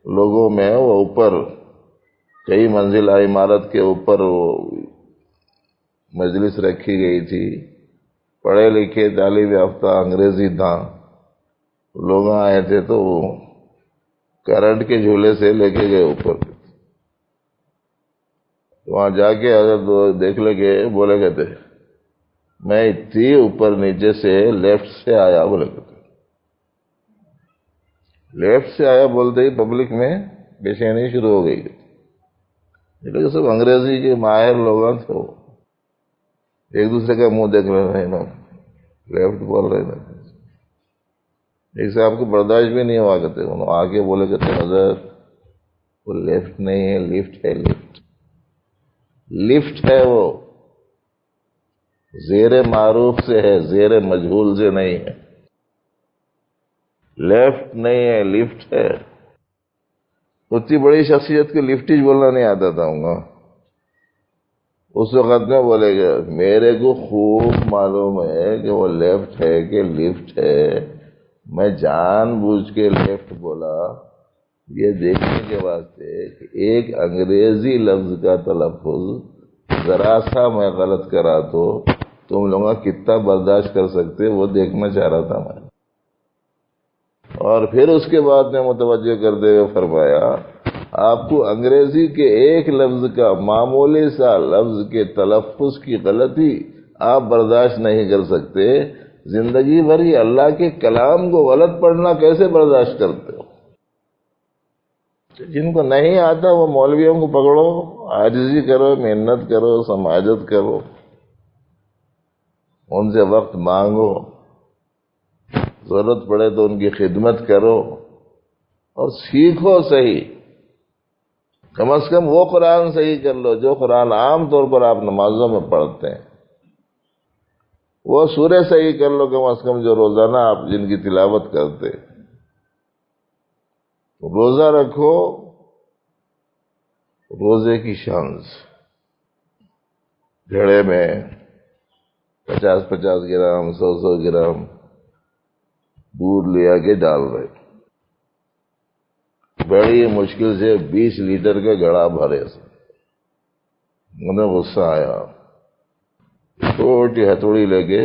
لوگوں میں وہ اوپر کئی منزلہ عمارت کے اوپر وہ مجلس رکھی گئی تھی، پڑھے لکھے تعلیم یافتہ انگریزی تھا، لوگ آئے تھے تو وہ کرنٹ کے جھولے سے لے کے گئے اوپر، وہاں جا کے اگر دیکھ لگے بولے کہتے میں اتنی اوپر نیچے سے لیفٹ سے آیا، بولے کہتے لیفٹ سے آیا بولتے ہی پبلک میں بے چینی شروع ہو گئی، یہ سب انگریزی کے ماہر لوگ تھے، ایک دوسرے کا منہ دیکھ رہے ہیں، لیفٹ بول رہے ہیں، ایک صاحب کو برداشت بھی نہیں ہوا کرتے، انہوں آگے بولے کرتے حضرت وہ لیفٹ نہیں ہے، لفٹ ہے، لفٹ ہے، وہ زیر معروف سے ہے، زیر مجہول سے نہیں ہے، لیفٹ نہیں ہے، لفٹ ہے۔ اتنی بڑی شخصیت کو لفٹیج بولنا نہیں آتا تھا ہوں گا، اس وقت میں بولے گا میرے کو خوب معلوم ہے کہ وہ لیفٹ ہے کہ لفٹ ہے، میں جان بوجھ کے لیفٹ بولا یہ دیکھنے کے واسطے کہ ایک انگریزی لفظ کا تلفظ ذرا سا میں غلط کرا تو تم لوگوں کتنا برداشت کر سکتے وہ دیکھنا چاہ رہا تھا میں۔ اور پھر اس کے بعد میں متوجہ کرتے ہوئے فرمایا آپ کو انگریزی کے ایک لفظ کا معمولی سا لفظ کے تلفظ کی غلطی آپ برداشت نہیں کر سکتے، زندگی بھر یہ اللہ کے کلام کو غلط پڑھنا کیسے برداشت کرتے ہو؟ جن کو نہیں آتا وہ مولویوں کو پکڑو، عاجزی کرو، محنت کرو، سماجت کرو، ان سے وقت مانگو، ضرورت پڑے تو ان کی خدمت کرو اور سیکھو صحیح، کم از کم وہ قرآن صحیح کر لو جو قرآن عام طور پر آپ نمازوں میں پڑھتے ہیں، وہ سورہ صحیح کر لو کم از کم جو روزانہ آپ جن کی تلاوت کرتے، روزہ رکھو، روزے کی شانز گھڑے میں 50-50 گرام 100 گرام دودھ لیا کے ڈال رہے، بڑی مشکل سے 20 لیٹر کا گھڑا بھرے، انہیں غصہ آیا، چھوٹی ہتھوڑی لے کے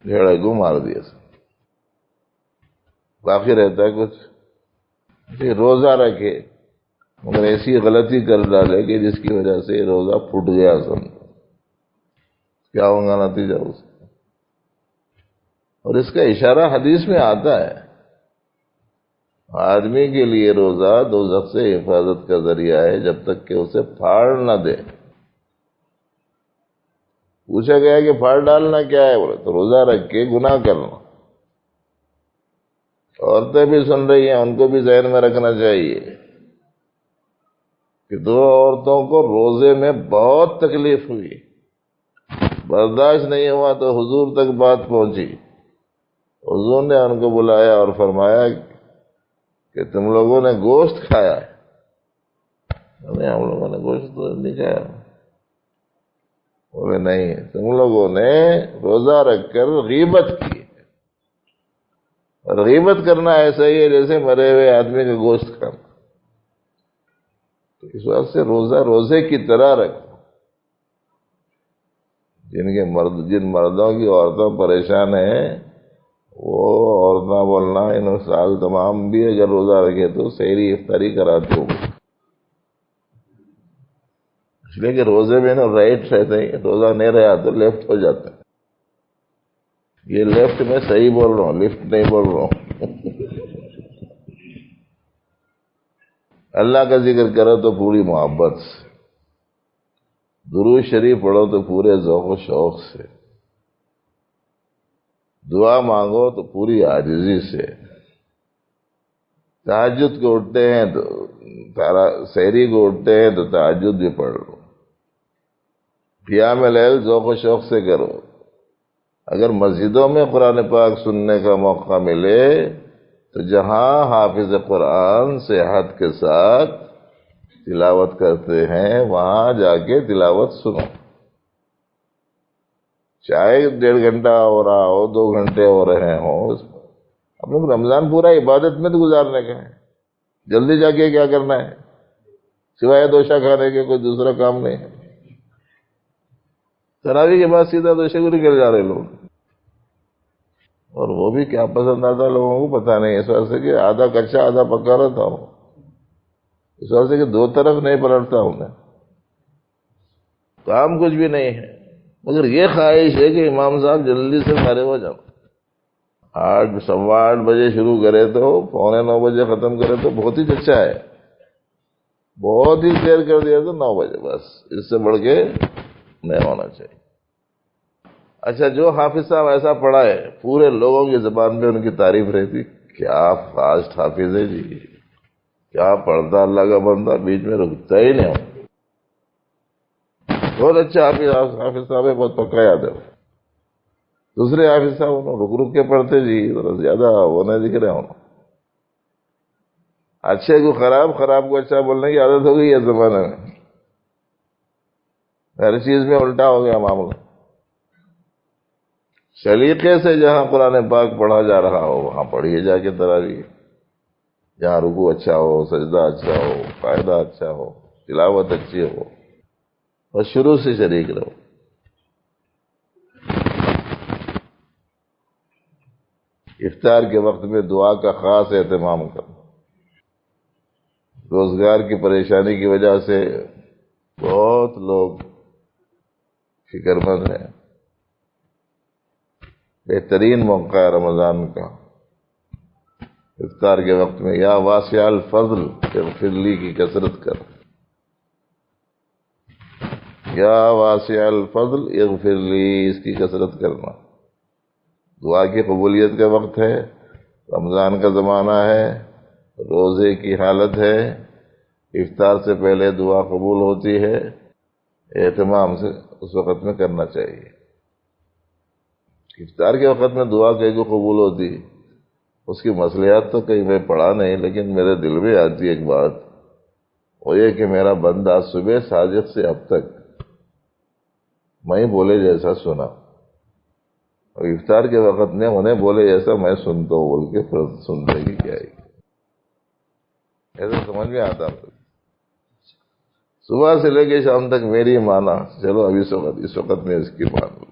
گھڑے کو مار دیا، باقی رہتا ہے کچھ، روزہ رکھے مگر ایسی غلطی کر ڈالے کہ جس کی وجہ سے روزہ پھٹ گیا، کیا ہوگا نتیجہ اس کا؟ اور اس کا اشارہ حدیث میں آتا ہے، آدمی کے لیے روزہ دوزخ سے حفاظت کا ذریعہ ہے جب تک کہ اسے پھاڑ نہ دے۔ پوچھا گیا کہ پھاڑ ڈالنا کیا ہے؟ بولے تو روزہ رکھ کے گناہ کرنا۔ عورتیں بھی سن رہی ہیں، ان کو بھی ذہن میں رکھنا چاہیے کہ 2 عورتوں کو روزے میں بہت تکلیف ہوئی، برداشت نہیں ہوا تو حضور تک بات پہنچی، حضور نے ان کو بلایا اور فرمایا کہ تم لوگوں نے گوشت کھایا ہے؟ نہیں ہم لوگوں نے گوشت تو نہیں کھایا۔ بولے نہیں، تم لوگوں نے روزہ رکھ کر غیبت کی، اور غیبت کرنا ایسا ہی ہے جیسے مرے ہوئے آدمی کا گوشت کھانا، تو اس واسطے روزہ روزے کی طرح رکھو۔ جن مردوں کی عورتوں پریشان ہیں وہ عورتیں بولنا ان سال تمام بھی اگر روزہ رکھے تو سحری افطاری کراتے ہو، اس لیے کہ روزے میں نا رائٹ رہتے ہیں، روزہ نہیں رہا تو لیفٹ ہو جاتا ہے۔ یہ لیفٹ میں صحیح بول رہا ہوں، لیفٹ نہیں بول رہا ہوں۔ اللہ کا ذکر کرو تو پوری محبت سے، درود شریف پڑھو تو پورے ذوق و شوق سے، دعا مانگو تو پوری عاجزی سے، تہجد کو اٹھتے ہیں تو سحری کو اٹھتے ہیں تو تہجد بھی پڑھ لو، قیام لیل ذوق و شوق سے کرو۔ اگر مسجدوں میں قرآن پاک سننے کا موقع ملے تو جہاں حافظ قرآن صحت کے ساتھ تلاوت کرتے ہیں وہاں جا کے تلاوت سنو، چاہے 1.5 گھنٹہ ہو رہا ہو، 2 گھنٹے ہو رہے ہوں، ہم لوگ رمضان پورا عبادت میں تو گزارنے کا ہے، جلدی جا کے کیا کرنا ہے سوائے دوشا کھانے کے؟ کوئی دوسرا کام نہیں ہے۔ تراویح کے بعد سیدھا دوشے کو نکل جا رہے لوگ، اور وہ بھی کیا پسند آتا لوگوں کو پتہ نہیں، اس وجہ سے کہ آدھا کچا آدھا پکا رہتا ہوں، اس وجہ سے کہ دو طرف نہیں پلٹتا ہوں میں، کام کچھ بھی نہیں ہے، مگر یہ خواہش ہے کہ امام صاحب جلدی سے فارغ ہو جاؤ۔ 8:15 شروع کرے تو 8:45 ختم کرے تو بہت ہی اچھا ہے، بہت ہی دیر کر دیا تو 9 بس، اس سے بڑھ کے نہیں ہونا چاہیے۔ اچھا، جو حافظ صاحب ایسا پڑھا ہے پورے لوگوں کی زبان میں ان کی تعریف رہتی، کیا فاسٹ حافظ ہے جی، کیا پڑھتا اللہ کا بندہ، بیچ میں رکتا ہی نہیں ہو، بہت اچھا حافظ صاحب ہے، بہت پکا یاد ہے۔ دوسرے حافظ صاحب انہوں رک رک کے پڑھتے جی، ذرا زیادہ وہ نہیں دکھ رہے انہوں، اچھے کو خراب، خراب کو اچھا بولنے کی عادت ہو گئی ہے زمانے میں، ہر چیز میں الٹا ہو گیا معاملہ۔ سلیقے سے جہاں قرآن پاک پڑھا جا رہا ہو وہاں پڑھیے جا کے تراویح، جہاں رکوع اچھا ہو، سجدہ اچھا ہو، قاعدہ اچھا ہو، تلاوت اچھی ہو، اور شروع سے شریک رہو۔ افطار کے وقت میں دعا کا خاص اہتمام کرو، روزگار کی پریشانی کی وجہ سے بہت لوگ فکر مند ہیں، بہترین موقع ہے رمضان کا، افطار کے وقت میں یا واسع الفضل اغفر لی کی کثرت کر، یا واسع الفضل اغفر لی، اس کی کثرت کرنا۔ دعا کی قبولیت کا وقت ہے، رمضان کا زمانہ ہے، روزے کی حالت ہے، افطار سے پہلے دعا قبول ہوتی ہے، اہتمام سے اس وقت میں کرنا چاہیے۔ افطار کے وقت میں دعا کہیں کو قبول ہوتی، اس کی مصلحت تو کہیں میں پڑھا نہیں، لیکن میرے دل میں آتی ایک بات، وہ یہ کہ میرا بندہ صبح صادق سے اب تک میں بولے جیسا سنا، اور افطار کے وقت میں انہیں بولے جیسا میں سنتا ہوں بول کے پھر سننے کی کیا ہے، ایسا سمجھ میں آتا ہے۔ صبح سے لے کے شام تک میری مانا، چلو اب اس وقت میں اس کی مان لوں،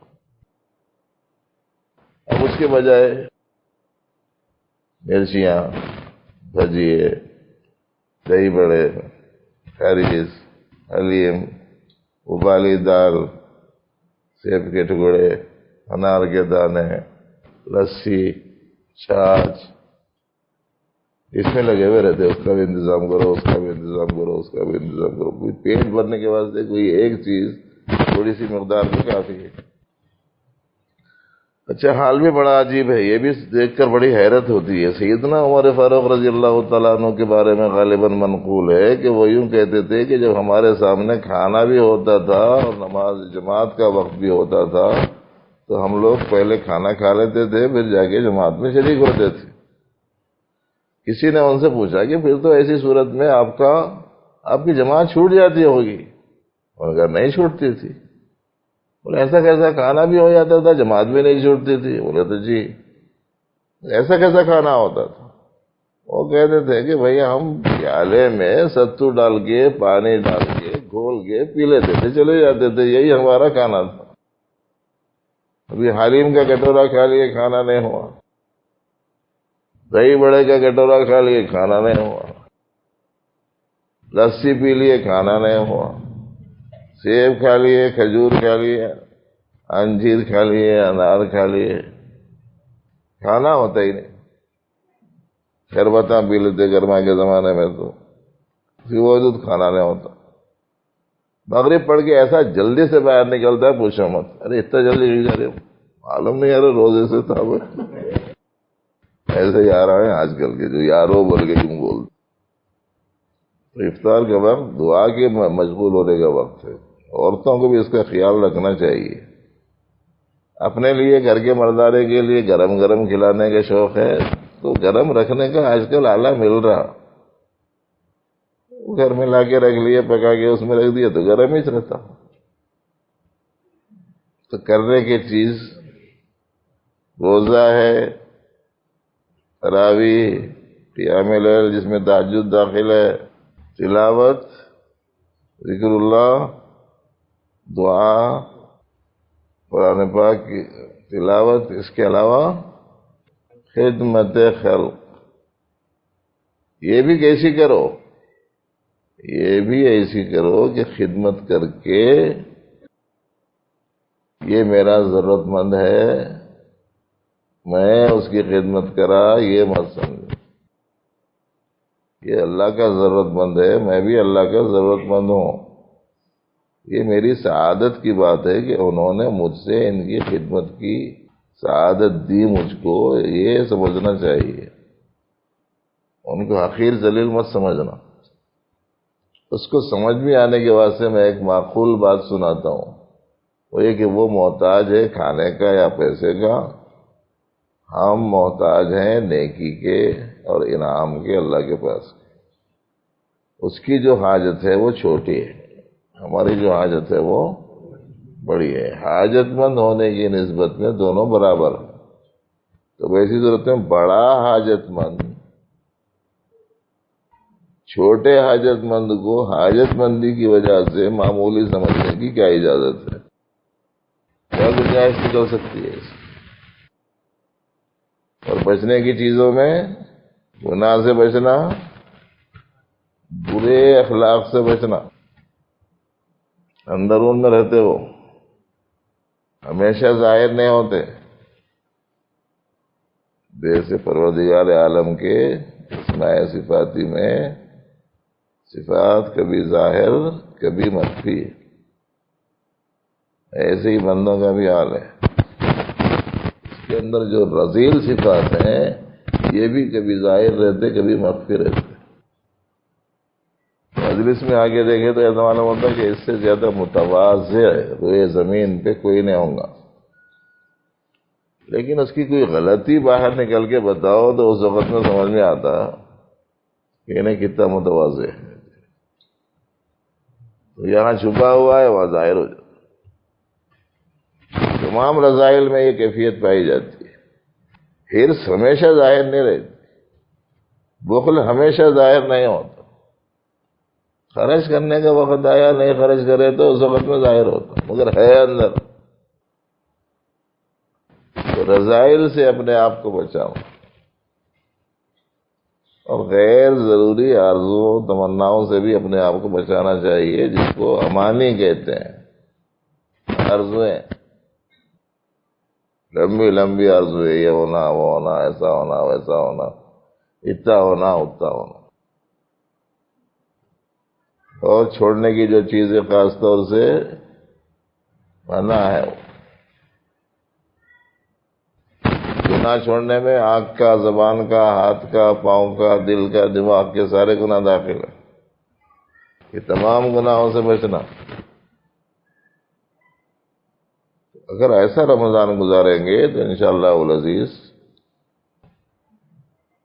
اب اس کے بجائے مرچیاں، بھجیے، دہی بڑے، خیریز، حلیم، ابالی دال، سیب کے ٹکڑے، انار کے دانے، لسی، چھاچھ، اس میں لگے ہوئے رہتے، اس کا بھی انتظام کرو، اس کا بھی انتظام کرو، اس کا بھی انتظام کرو، پیٹ بھرنے کے واسطے کوئی ایک چیز تھوڑی سی مقدار میں کافی ہے۔ اچھا، حال بھی بڑا عجیب ہے، یہ بھی دیکھ کر بڑی حیرت ہوتی ہے۔ سیدنا عمر فاروق رضی اللہ تعالیٰ عنہ کے بارے میں غالباً منقول ہے کہ وہ یوں کہتے تھے کہ جب ہمارے سامنے کھانا بھی ہوتا تھا اور نماز جماعت کا وقت بھی ہوتا تھا تو ہم لوگ پہلے کھانا کھا لیتے تھے، پھر جا کے جماعت میں شریک ہوتے تھے۔ کسی نے ان سے پوچھا کہ پھر تو ایسی صورت میں آپ کی جماعت چھوٹ جاتی ہوگی؟ انہوں نے کہا نہیں چھوٹتی تھی۔ بولے ایسا کیسا کھانا بھی ہو جاتا تھا، جماعت بھی نہیں چھوٹتی تھی؟ بولے تو جی، ایسا کیسا کھانا ہوتا تھا؟ وہ کہتے تھے کہ بھئی ہم پیالے میں ستو ڈال کے، پانی ڈال کے، گھول کے پی لیتے تھے، چلے جاتے تھے، یہی ہمارا کھانا تھا۔ ابھی حلیم کا کٹورا کھا لیے کھانا نہیں ہوا، دہی بڑے کا کٹورا کھا لیے کھانا نہیں ہوا، لسی پی لیے کھانا نہیں ہوا، سیب کھا لیے، کھجور کھا لیے، انجیر کھا لیے، انار کھا لیے، کھانا ہوتا ہی نہیں۔ شربتاں پی لیتے گرما کے زمانے میں، تو اس کے باوجود کھانا نہیں ہوتا۔ مغرب پڑھ کے ایسا جلدی سے باہر نکلتا ہے پوچھو مت، ارے اتنا جلدی نہیں جا رہے، معلوم نہیں یار روزے سے تھا وہ، ایسے ہی آ رہا ہے آج کل کے جو یارو بول کے کیوں بولتے۔ تو افطار کا وقت دعا کے مشغول ہونے کا وقت ہے، عورتوں کو بھی اس کا خیال رکھنا چاہیے۔ اپنے لیے گھر کے مردارے کے لیے گرم گرم کھلانے کا شوق ہے تو گرم رکھنے کا آج کل آلہ مل رہا، گھر میں لا کے رکھ لیے، پکا کے اس میں رکھ دیا تو گرم ہی رہتا۔ تو کرنے کی چیز روزہ ہے، تراویح، قیام لیل جس میں تہجد داخل ہے، تلاوت، ذکر اللہ، دعا، قرآن پاک کی تلاوت، اس کے علاوہ خدمت خلق، یہ بھی کیسی کرو، یہ بھی ایسی کرو کہ خدمت کر کے یہ میرا ضرورت مند ہے، میں اس کی خدمت کرا، یہ مت سمجھو یہ اللہ کا ضرورت مند ہے، میں بھی اللہ کا ضرورت مند ہوں۔ یہ میری سعادت کی بات ہے کہ انہوں نے مجھ سے ان کی خدمت کی سعادت دی مجھ کو، یہ سمجھنا چاہیے۔ ان کو حقیر ذلیل مت سمجھنا۔ اس کو سمجھ میں آنے کے واسطے میں ایک معقول بات سناتا ہوں، وہ یہ کہ وہ محتاج ہے کھانے کا یا پیسے کا، ہم محتاج ہیں نیکی کے اور انعام کے اللہ کے پاس۔ اس کی جو حاجت ہے وہ چھوٹی ہے، ہماری جو حاجت ہے وہ بڑی ہے۔ حاجت مند ہونے کی نسبت میں دونوں برابر ہیں۔ تو ایسی صورت میں بڑا حاجت مند چھوٹے حاجت مند کو حاجت مندی کی وجہ سے معمولی سمجھنے کی کیا اجازت ہے؟ کیا گنجائش نکل سکتی ہے اس؟ اور بچنے کی چیزوں میں گناہ سے بچنا، برے اخلاق سے بچنا، اندرون میں رہتے ہو، ہمیشہ ظاہر نہیں ہوتے، جیسے پروردگار عالم کے اسماء صفاتی میں صفات کبھی ظاہر کبھی مخفی، ایسے ہی بندوں کا بھی حال ہے۔ اس کے اندر جو رذیل صفات ہیں یہ بھی کبھی ظاہر رہتے کبھی مخفی رہتے۔ مجلس میں آگے دیکھے تو ایسا معلوم ہوتا ہے کہ اس سے زیادہ متواضع روئے زمین پہ کوئی نہیں ہوگا، لیکن اس کی کوئی غلطی باہر نکل کے بتاؤ تو اس وقت میں سمجھ میں آتا کہ انہیں کتنا متواضع ہے۔ تو یہاں چھپا ہوا ہے وہاں ظاہر ہو جاتا۔ تمام رذائل میں یہ کیفیت پائی جاتی ہے۔ حرص ہمیشہ ظاہر نہیں رہتی، بخل ہمیشہ ظاہر نہیں ہوتا۔ خرچ کرنے کا وقت آیا نہیں خرچ کرے تو اس وقت میں ظاہر ہوتا، مگر ہے اندر۔ تو رذائل سے اپنے آپ کو بچاؤ، اور غیر ضروری آرزو تمناؤں سے بھی اپنے آپ کو بچانا چاہیے، جس کو امانی کہتے ہیں، آرزویں، لمبی لمبی آرزویں، یہ ہونا وہ ہونا، ایسا ہونا ویسا ہونا، اتنا ہونا اتنا ہونا۔ اور چھوڑنے کی جو چیزیں خاص طور سے منع ہے، گناہ چھوڑنے میں آنکھ کا، زبان کا، ہاتھ کا، پاؤں کا، دل کا، دماغ کے سارے گناہ داخل ہیں۔ یہ تمام گناہوں سے بچنا۔ اگر ایسا رمضان گزاریں گے تو انشاءاللہ العزیز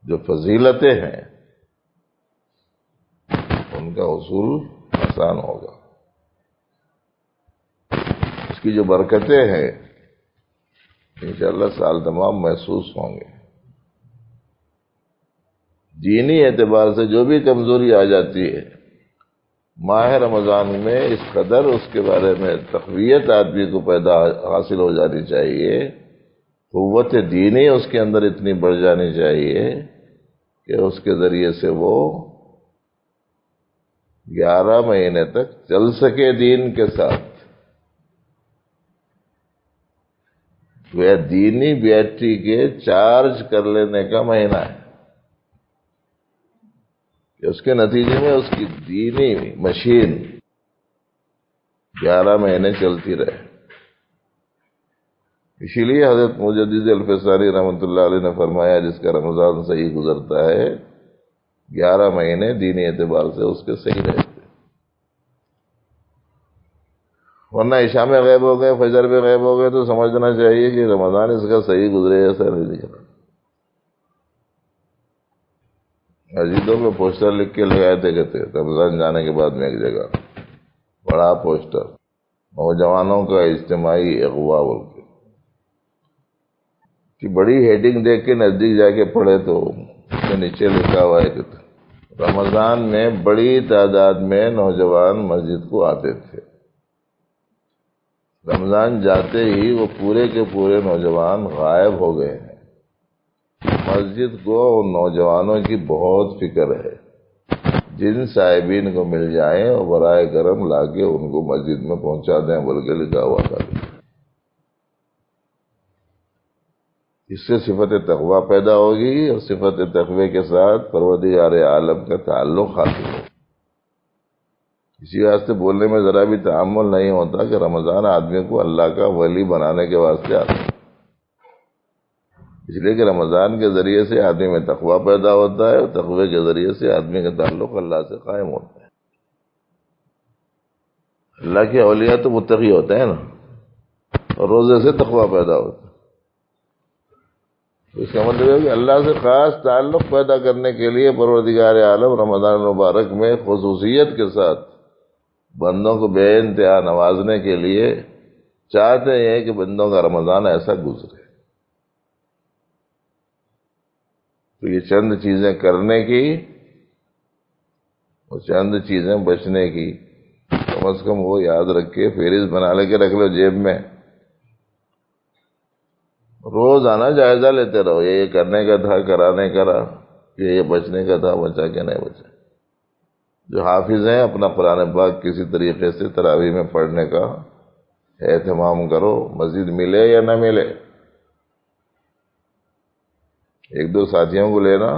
جو فضیلتیں ہیں ان کا حصول آسان ہوگا، اس کی جو برکتیں ہیں انشاءاللہ سال تمام محسوس ہوں گے۔ دینی اعتبار سے جو بھی کمزوری آ جاتی ہے ماہ رمضان میں، اس قدر اس کے بارے میں تقویت آدمی کو پیدا حاصل ہو جانی چاہیے، قوت دینی اس کے اندر اتنی بڑھ جانی چاہیے کہ اس کے ذریعے سے وہ 11 مہینے تک چل سکے دین کے ساتھ۔ وہ دینی بیٹری کے چارج کر لینے کا مہینہ ہے کہ اس کے نتیجے میں اس کی دینی مشین 11 مہینے چلتی رہے۔ اسی لیے حضرت مجدد الفسانی رحمۃ اللہ علیہ نے فرمایا جس کا رمضان صحیح گزرتا ہے 11 مہینے دینی اعتبار سے اس کے صحیح رہتے، ورنہ عشاء میں غائب ہو گئے، فجر میں غائب ہو گئے تو سمجھنا چاہیے کہ رمضان اس کا صحیح گزرے، ایسا نہیں دکھ رہا۔ مسجدوں میں پوسٹر لکھ کے لگائے تھے کہتے رمضان جانے کے بعد میں ایک جگہ بڑا پوسٹر، نوجوانوں کا اجتماعی اغوا بول کے، کہ بڑی ہیڈنگ دیکھ کے نزدیک جا کے پڑھے تو اس کے نیچے لکھا ہوا ہے کہ رمضان میں بڑی تعداد میں نوجوان مسجد کو آتے تھے. رمضان جاتے ہی وہ پورے کے پورے نوجوان غائب ہو گئے ہیں. مسجد کو ان نوجوانوں کی بہت فکر ہے. جن صاحبین کو مل جائیں اور برائے کرم لا کے ان کو مسجد میں پہنچا دیں بلکہ لکھا ہوا تھا. اس سے صفت تقویٰ پیدا ہوگی اور صفت تقوی کے ساتھ پروردگار عالم کا تعلق حاصل ہوگا. اسی واسطے بولنے میں ذرا بھی تعامل نہیں ہوتا کہ رمضان آدمی کو اللہ کا ولی بنانے کے واسطے آتا ہے. اس لیے کہ رمضان کے ذریعے سے آدمی میں تقویٰ پیدا ہوتا ہے اور تقوی کے ذریعے سے آدمی کا تعلق اللہ سے قائم ہوتا ہے. اللہ کے اولیاء تو متقی ہوتے ہیں نا، اور روزے سے تقویٰ پیدا ہوتا ہے. اس کا مطلب ہے کہ اللہ سے خاص تعلق پیدا کرنے کے لیے پروردگار عالم رمضان المبارک میں خصوصیت کے ساتھ بندوں کو بے انتہا نوازنے کے لیے چاہتے ہیں کہ بندوں کا رمضان ایسا گزرے. تو یہ چند چیزیں کرنے کی اور چند چیزیں بچنے کی کم از کم وہ یاد رکھ کے فہرست بنا لے کے رکھ لو جیب میں. روزانہ جائزہ لیتے رہو، یہ کرنے کا تھا کرا نہیں کرا، یہ بچنے کا تھا بچا کہ نہیں بچا. جو حافظ ہیں اپنا قرآن پاک کسی طریقے سے تراویح میں پڑھنے کا اہتمام کرو، مسجد ملے یا نہ ملے. ایک دو ساتھیوں کو لینا،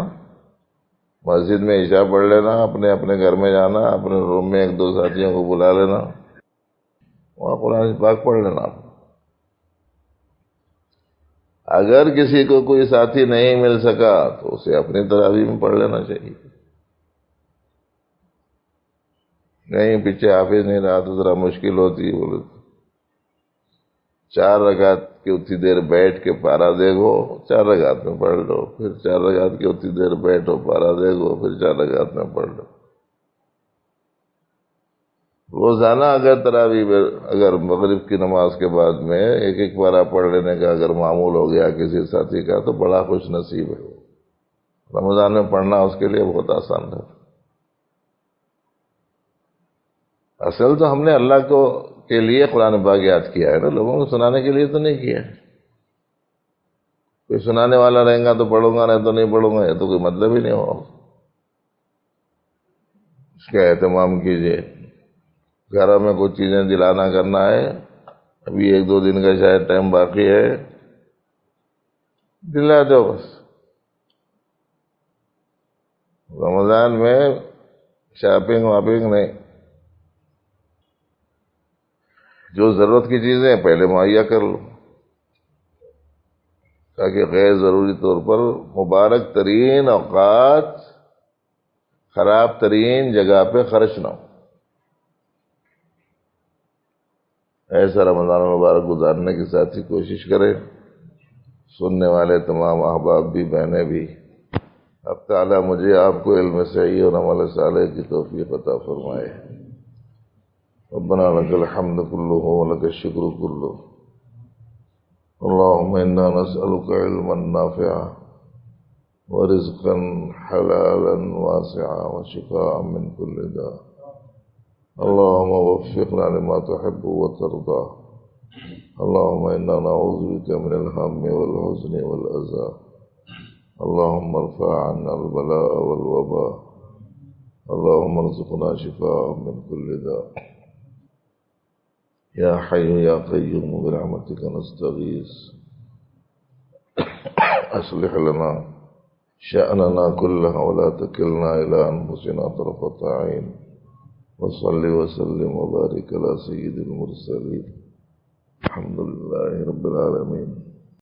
مسجد میں عشاء پڑھ لینا، اپنے اپنے گھر میں جانا، اپنے روم میں ایک دو ساتھیوں کو بلا لینا، وہاں قرآن پاک پڑھ لینا. اگر کسی کو کوئی ساتھی نہیں مل سکا تو اسے اپنی تراویح میں پڑھ لینا چاہیے. نہیں پیچھے حافظ نہیں رہا تو ذرا مشکل ہوتی ہے، بولے 4 رکعت کی اتنی دیر بیٹھ کے پارا دیکھو، 4 رکعت میں پڑھ لو، پھر 4 رکعت کی اتنی دیر بیٹھو پارا دیکھو، پھر 4 رکعت میں پڑھ لو. روزانہ اگر تراویح اگر مغرب کی نماز کے بعد میں ایک ایک پارا پڑھ لینے کا اگر معمول ہو گیا کسی ساتھی کا تو بڑا خوش نصیب ہے. رمضان میں پڑھنا اس کے لیے بہت آسان ہے. اصل تو ہم نے اللہ کو کے لیے قرآن پاک یاد کیا ہے نا، لوگوں کو سنانے کے لیے تو نہیں کیا. کوئی سنانے والا رہے گا تو پڑھوں گا، نہیں تو نہیں پڑھوں گا، یہ تو کوئی مطلب ہی نہیں ہوگا. اس کا اہتمام کیجیے. گھر میں کچھ چیزیں دلانا کرنا ہے، ابھی 1-2 دن کا شاید ٹائم باقی ہے، دلا دو بس. رمضان میں شاپنگ واپنگ نہیں، جو ضرورت کی چیزیں پہلے مہیا کر لو تاکہ غیر ضروری طور پر مبارک ترین اوقات خراب ترین جگہ پہ خرچ نہ ہو. ایسا رمضان المبارک گزارنے کی ساتھی کوشش کریں. سننے والے تمام احباب بھی بہنیں بھی، اب تعالیٰ مجھے آپ کو علم صحیح اور عمل صالح کی توفیق عطا فرمائے. ربنا لك الحمد كله ولك الشكر كله. اللهم إنا نسألك علما نافعا ورزقا حلالا واسعا وشفاء من كل داء. اللهم وفقنا لما تحب وترضى. اللهم إنا نعوذ بك من الهم والحزن والأذى. اللهم ارفع عنا البلاء والوباء. اللهم ارزقنا شفاء من كل داء. يا حي يا قيوم برحمتك نستغيث. أصلح لنا شأننا كله ولا تكلنا إلى أنفسنا طرفة عين. وصل وسلم وبارك على سيد المرسلين. الحمد لله رب العالمين.